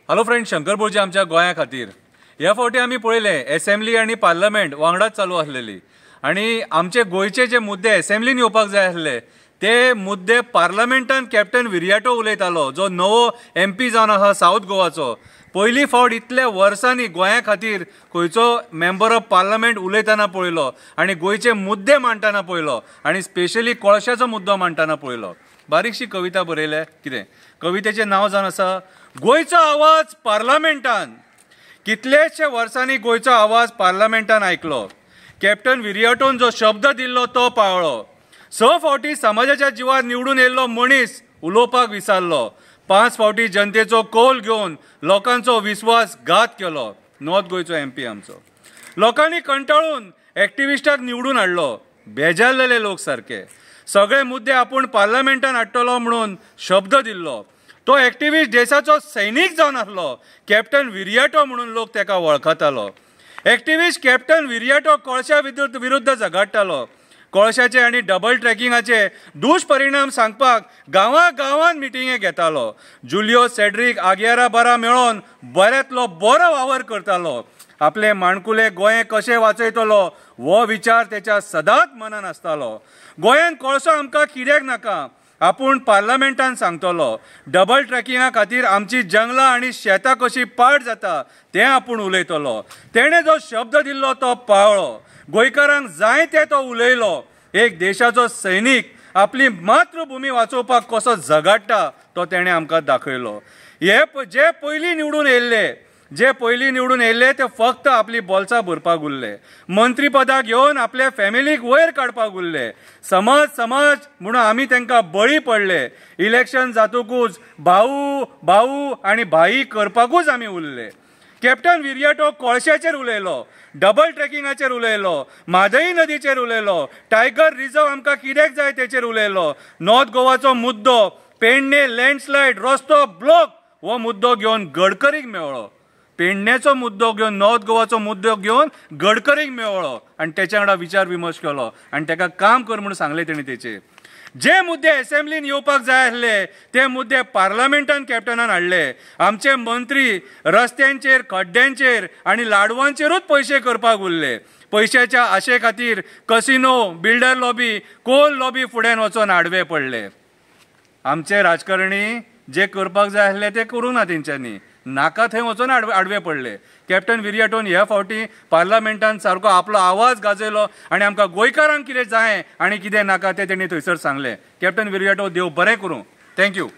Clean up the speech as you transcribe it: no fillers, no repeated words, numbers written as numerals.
Hello friend, Shankar बोर्जे आमच्या गोंया खातीर ह्या फावटी आमी पळयले असेंब्ली आनी पार्लमेंट वांगडाच चालू आसलेली आनी आमचे गोंयचे जे मुद्दे असेंब्लीन येवपाक जाय आसले ते मुद्दे पार्लमेंटान कॅप्टन विरियाटो उलयतालो, जो नवो MP जावन आहा साऊथ गोवाचो. पयली फावट इतल्या वर्सांनी गोंया खातीर खंयचो मेंबर ऑफ पार्लमेंट उलयतना पळयलो आनी गोंयचे मुद्दे मांडटाना पळयलो आनी स्पेशली कोळशाचो मुद्दो मांडटाना पळयलो. बारीकशी कविता बरयल्या. कितें कवितेचें नांव जावन आसा गोंयचो आवाज पार्लमेंटान. कितलेशे वर्सांनी गोंयचो आवाज पार्लमेंटान आयकलो. कॅप्टन विरियाटोन जो शब्द दिल्लो तो पाळ्ळो. 6 फावटी समाजाच्या जिवार निवडून येयल्लो मनीस उलोवपाक विसारलो. 5 फावटी जनतेचो कौल घेवन लोकांचो विश्वास घात केलो. नॉर्थ गोंयचो MP आमचो. लोकांनी कंटाळून एक्टिविस्टाक निवडून हाडलो. बेजारलेले लोक सारके. सगळे मुद्दे आपूण पार्लमेंटान हाडटलो म्हणून शब्द दिल्लो. तो एक्टिविस्ट देशाचो सैनीक जावन आसलो. कॅप्टन विरियाटो म्हणून लोक ताका वळखतालो. एक्टिविस्ट कॅप्टन विरियाटो कोळशा विरुद्ध झगडटालो. कोळशाचे आनी डबल ट्रॅकिंगाचे दुश्परिणाम सांगपाक गांवां मिटिंगे घेतालो. जुलियो सेड्रीक आग्यारा बारा मेळोन बऱ्यांतलो बरो वावर करतालो. आपले माणकुले गोंय कशें वाचयतलो हो विचार तेच्या सदांच मनान आसतालो. गोंयान कोळसो आमकां कित्याक नाका आपूण पार्लमेंटान सांगतलो. डबल ट्रॅकिंगा खातीर आमची जंगलां आनी शेतां कशी पाड जाता तें आपूण उलयतलो. तेणें जो शब्द दिल्लो तो पाळ्ळो. गोंयकारांक जाय तें तो उलयलो. एक देशाचो सैनीक आपली मातृभुमी वाचोवपाक कसो झगडटा तो तेणें आमकां दाखयलो. जे पयलीं निवडून येयल्ले ते फक्त आपली बोल्सां भरपाक उरले. मंत्रीपदां घेवन आपल्या फॅमिलीक वयर काडपाक उरले. समाज म्हणून आमी तांकां बळी पडले. इलेक्शन जातकूच भाऊ आनी भाई करपाकूच आमी उरले. कॅप्टन विरियाटो कोळशाचेर उलयलो, डबल ट्रॅकिंगाचेर उलयलो, म्हादई नदीचेर उलयलो, टायगर रिझर्व आमकां कित्याक जाय तेचेर उलयलो. नॉर्थ गोवाचो मुद्दो पेडणे लँडस्लायड रस्तो ब्लॉक हो मुद्दो घेवन गडकरीक मेळ्ळो. पेडणेचो मुद्दो घेवन नॉर्थ गोवाचो मुद्दो घेवन गडकरीक मेळ्ळो आनी तेच्या वांगडा विचार विमर्श केलो आनी ताका काम कर म्हणून सांगलें तेणी तेचेर. जे मुद्दे असेंब्लीन येवपाक जाय आसले ते मुद्दे पार्लमेंटान कॅप्टनान हाडले. आमचे मंत्री रस्त्यांचेर, खड्ड्यांचेर आनी लाडवांचेरूच पयशे करपाक उरले. पयशाच्या आशे खातीर casino, builder lobby, coal lobby फुड्यान वचून आडवे पडले. आमचे राजकारणी जे करपाक जाय आसले ते करूं ना तेंच्यांनी. नाका थंय वचून आडवे पडले. कॅप्टन विरियाटोन ह्या फावटी पार्लमेंटान सारको आपलो आवाज गाजयलो आनी आमकां गोंयकारांक कितें जाय आनी कितें नाका तें तेणी थंयसर सांगलें. कॅप्टन विरियाटो देव बरें करूं. थँक्यू.